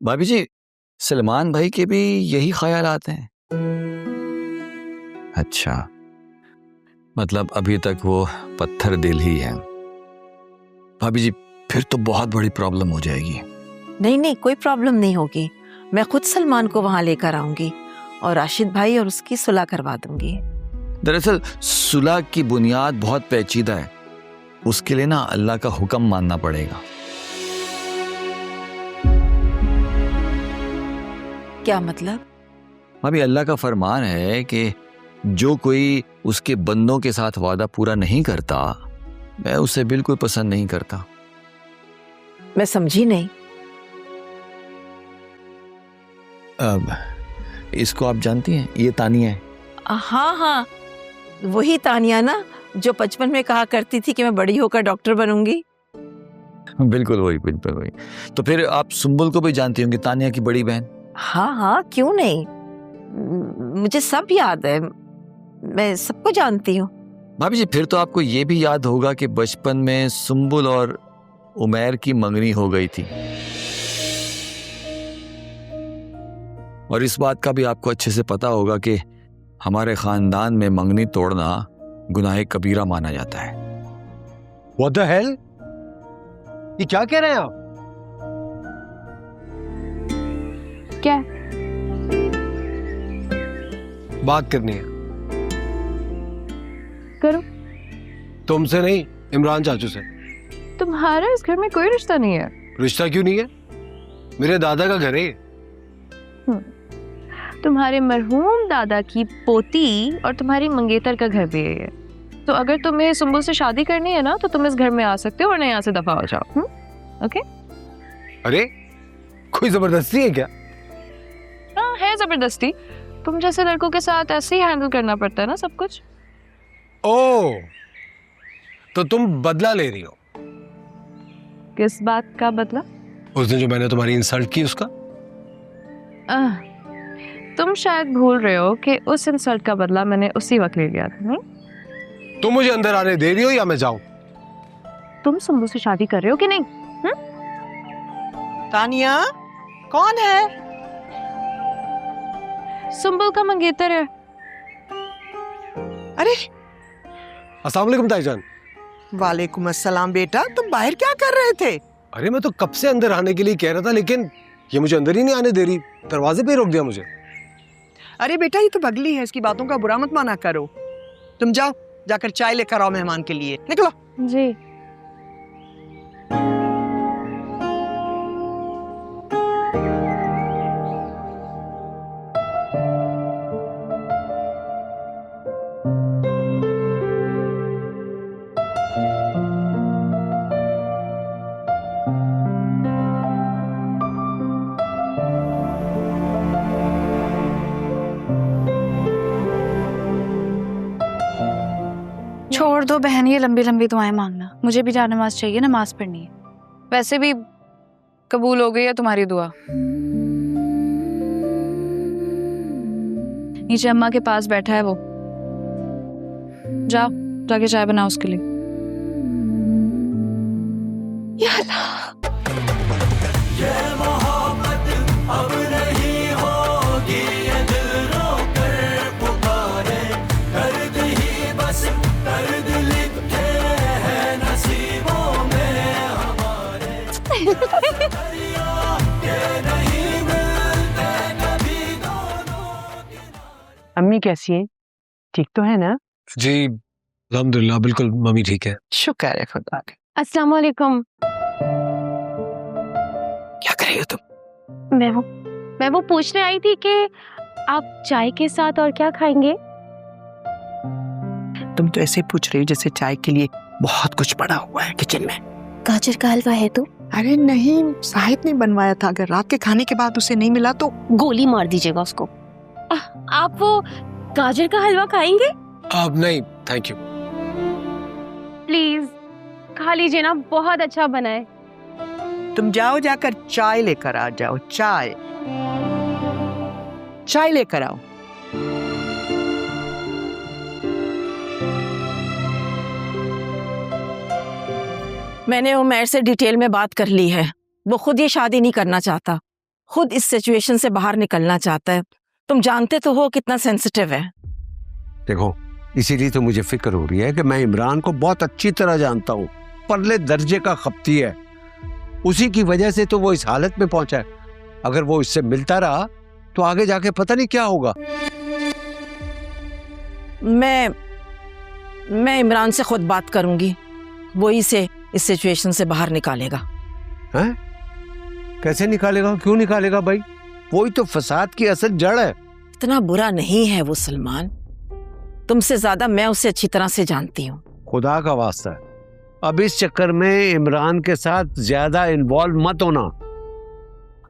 भाभी जी, सलमान भाई के भी यही ख्यालात हैं। अच्छा, मतलब अभी तक वो पत्थर दिल ही है। भाभी जी, फिर तो बहुत बड़ी प्रॉब्लम हो जाएगी। नहीं नहीं, कोई प्रॉब्लम नहीं होगी। मैं खुद सलमान को वहां लेकर आऊंगी और राशिद भाई और उसकी सुलह करवा दूंगी। दरअसल सुलह की बुनियाद बहुत पेचीदा है, उसके लिए ना अल्लाह का हुक्म मानना पड़ेगा। क्या मतलब? भाभी, अल्लाह का फरमान है कि जो कोई उसके बंदों के साथ वादा पूरा नहीं करता, मैं उसे बिल्कुल पसंद नहीं करता। मैं समझी नहीं। अब इसको आप जानती हैं, ये तानिया है। हाँ हाँ, वही तानिया ना जो बचपन में कहा करती थी कि मैं बड़ी होकर डॉक्टर बनूंगी। बिल्कुल वही, बिल्कुल वही। तो फिर आप सुंबुल को भी जानती होंगी, तानिया की बड़ी बहन। हाँ हाँ, क्यों नहीं, मुझे सब याद है, मैं सबको जानती हूँ। भाभी जी, फिर तो आपको ये भी याद होगा कि बचपन में सुंबुल और उमैर की मंगनी हो गई थी, और इस बात का भी आपको अच्छे से पता होगा कि हमारे खानदान में मंगनी तोड़ना गुनाह कबीरा माना जाता है। What the hell? ये क्या कह रहे हैं आप? क्या? बात करनी है। करो। तुमसे नहीं, इमरान चाचू से। तुम्हारा इस घर में कोई रिश्ता नहीं है। रिश्ता क्यों नहीं है? मेरे दादा का घर है। तुम्हारे मरहूम दादा की पोती और तुम्हारी मंगेतर का घर भी है ये। तो अगर तुम्हें सुंबुल से शादी करनी है ना, तो तुम इस घर में आ सकते हो, वरना यहाँ से दफा हो जाओ। ओके? अरे कोई जबरदस्ती है क्या? हाँ, है जबरदस्ती। तुम जैसे लड़कों के साथ ऐसे ही हैंडल करना पड़ता है ना सब कुछ। ओह, तो तुम बदला ले रही हो? किस बात का बदला? उस दिन जो मैंने तुम्हारी इंसल्ट की उसका। तुम शायद भूल रहे हो कि उस इंसल्ट का बदला मैंने उसी वक्त ले लिया था। नहीं? तुम मुझे अंदर आने दे रही हो या मैं जाऊं? तुम सुंबुल से शादी कर रहे हो कि नहीं? तानिया, कौन है? सुंबुल का मंगेतर है। अरे अस्सलाम वालेकुम ताईजान। वालेकुम अस्सलाम बेटा, तुम बाहर क्या कर रहे थे? अरे मैं तो कब से अंदर आने के लिए कह रहा था, लेकिन ये मुझे अंदर ही नहीं आने दे रही, दरवाजे पे ही रोक दिया मुझे। अरे बेटा, ये तो पगली है, इसकी बातों का बुरा मत माना करो। तुम जाओ, जाकर चाय लेकर आओ मेहमान के लिए। निकलो। जी। छोड़ दो बहन ये लंबी लंबी दुआएं मांगना, मुझे भी जा नमाज चाहिए, नमाज पढ़नी है। वैसे भी कबूल हो गई है तुम्हारी दुआ। नीचे अम्मा के पास बैठा है वो, जाओ जाके चाय बनाओ उसके लिए। या अल्लाह। अम्मी कैसी हैं? ठीक तो है ना? जी अल्हम्दुलिल्लाह, बिल्कुल मम्मी ठीक है। शुक्र है खुदा का। अस्सलाम वालेकुम। क्या कर रही हो तुम? मैं वो पूछने आई थी कि आप चाय के साथ और क्या खाएंगे? तुम तो ऐसे पूछ रही हो जैसे चाय के लिए बहुत कुछ पड़ा हुआ है किचन में। गाजर का हलवा है तो? अरे नहीं, साहिद ने बनवाया था, अगर रात के खाने के बाद उसे नहीं मिला तो गोली मार दीजिएगा उसको। आप वो गाजर का हलवा खाएंगे? अब नहीं, थैंक यू। प्लीज खा लीजिए ना, बहुत अच्छा बना है। तुम जाओ, जाकर चाय लेकर आ जाओ। चाय लेकर आओ। मैंने उमैर से डिटेल में बात कर ली है, वो खुद ये शादी नहीं करना चाहता। खुद इस सिचुएशन से बाहर निकलना चाहता है। तुम जानते तो हो कितना सेंसिटिव है। देखो, इसीलिए तो मुझे फिक्र हो रही है कि मैं इमरान को बहुत अच्छी तरह जानता हूँ। परले दर्जे का खप्ती है, उसी की वजह से तो वो इस हालत में पहुंचा है। अगर वो इससे मिलता रहा तो आगे जाके पता नहीं क्या होगा। मैं इमरान से खुद बात करूंगी, वही से इस सिचुएशन से बाहर निकालेगा। हैं? कैसे निकालेगा? क्यों निकालेगा भाई? वही तो फसाद की असल जड़ है। इतना बुरा नहीं है वो सलमान, तुमसे ज्यादा मैं उसे अच्छी तरह से जानती हूँ। खुदा का वास्ता है, अब इस चक्कर में इमरान के साथ ज्यादा इन्वॉल्व मत होना।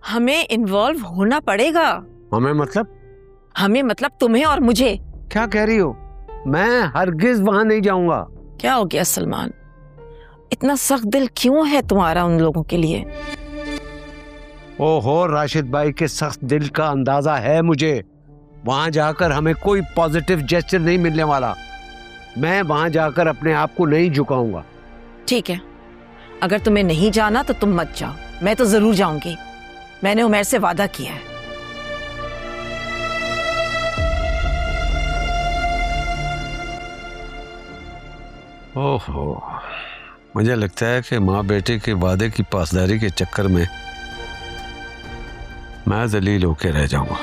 हमें इन्वॉल्व होना पड़ेगा। हमें मतलब? हमें मतलब तुम्हें और मुझे। क्या कह रही हो? मैं हरगिज वहां नहीं जाऊंगा। क्या हो गया सलमान, इतना सख्त दिल क्यों है तुम्हारा उन लोगों के लिए? ओहो, राशिद भाई के सख्त दिल का अंदाजा है मुझे। वहां जाकर हमें कोई पॉजिटिव जेस्चर नहीं मिलने वाला। मैं वहां जाकर अपने आप को नहीं झुकाऊंगा। ठीक है, अगर तुम्हें नहीं जाना तो तुम मत जाओ, मैं तो जरूर जाऊंगी। मैंने उमर से वादा किया है। ओहो, मुझे लगता है कि माँ बेटे के वादे की पासदारी के चक्कर में मैं जलील होके रह जाऊंगा।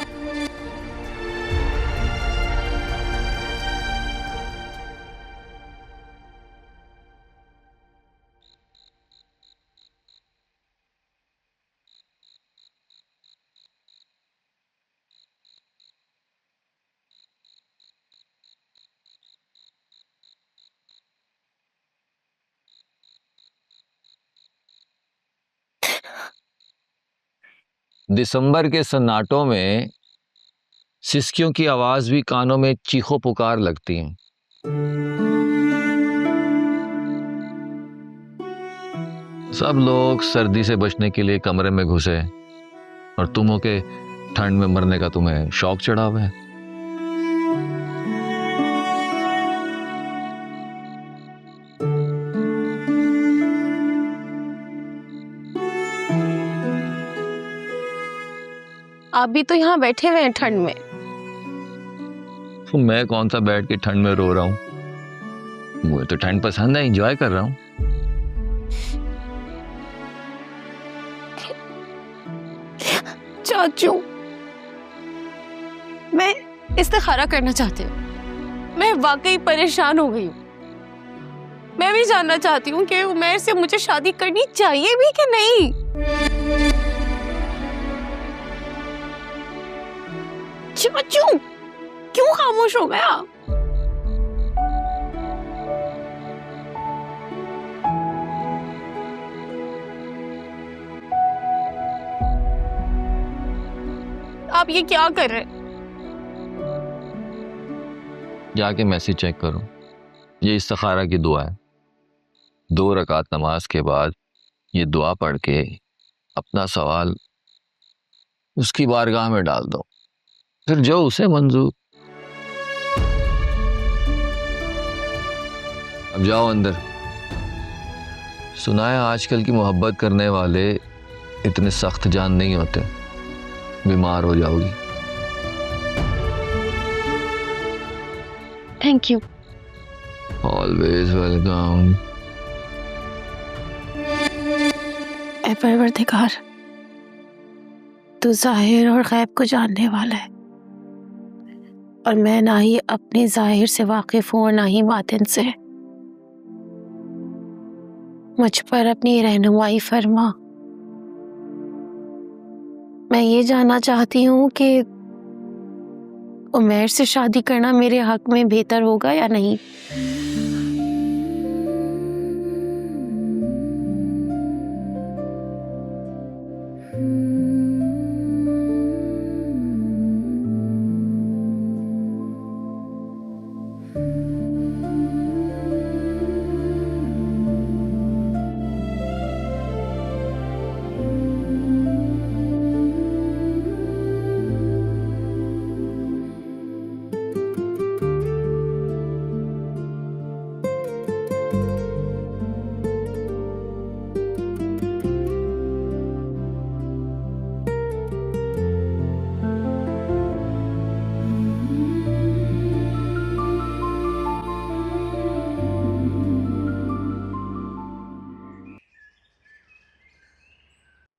दिसंबर के सन्नाटों में सिसकियों की आवाज भी कानों में चीखों पुकार लगती हैं। सब लोग सर्दी से बचने के लिए कमरे में घुसे और तुम हो के ठंड में मरने का तुम्हें शौक चढ़ा हुआ है। आप भी तो यहाँ बैठे हुए हैं ठंड में। तो मैं कौन सा बैठ के ठंड में रो रहा हूँ? मुझे तो ठंड पसंद है, एंजॉय कर रहा हूँ। चाचू, मैं इस्तिखारा करना चाहती हूँ। मैं वाकई परेशान हो गई हूँ। मैं भी जानना चाहती हूँ कि उमर से मुझे शादी करनी चाहिए भी कि नहीं। चाचू, क्यों खामोश हो गया? आप ये क्या कर रहे हैं? जाके मैसेज चेक करो, ये इस्तिखारा की दुआ है। 2 रकात नमाज के बाद ये दुआ पढ़ के अपना सवाल उसकी बारगाह में डाल दो, फिर जो उसे मंजूर। अब जाओ अंदर। सुना है आजकल की मोहब्बत करने वाले इतने सख्त जान नहीं होते, बीमार हो जाओगी। Thank you. Always welcome. ऐ परवरदिगार, तू जाहिर और गैब को जानने वाला है, और मैं ना ही अपने जाहिर से वाकिफ हूँ और ना ही बातिन से। मुझ पर अपनी रहनुमाई फरमा। मैं ये जानना चाहती हूँ कि उमर से शादी करना मेरे हक में बेहतर होगा या नहीं।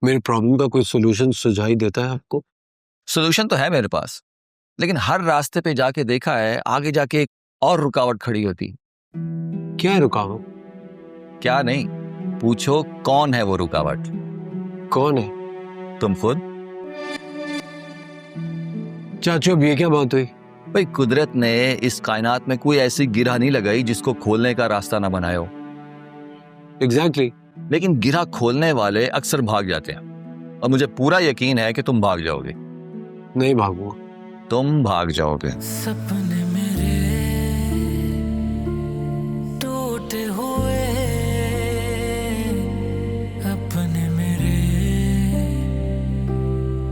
मेरे प्रॉब्लम का कोई सोल्यूशन सुझाई देता है आपको? सोल्यूशन तो है मेरे पास, लेकिन हर रास्ते पे जाके देखा है, आगे जाके एक और रुकावट खड़ी होती। क्या है रुकावट? क्या नहीं, पूछो कौन है वो रुकावट? कौन है? तुम खुद। चाचू अब ये क्या बात हुई? भाई कुदरत ने इस कायनात में कोई ऐसी गिरह नहीं लगाई जिसको खोलने का रास्ता ना बनाया हो। एग्जैक्टली। लेकिन गिरह खोलने वाले अक्सर भाग जाते हैं, और मुझे पूरा यकीन है कि तुम भाग जाओगे। नहीं भागूंगा। तुम भाग जाओगे। सपने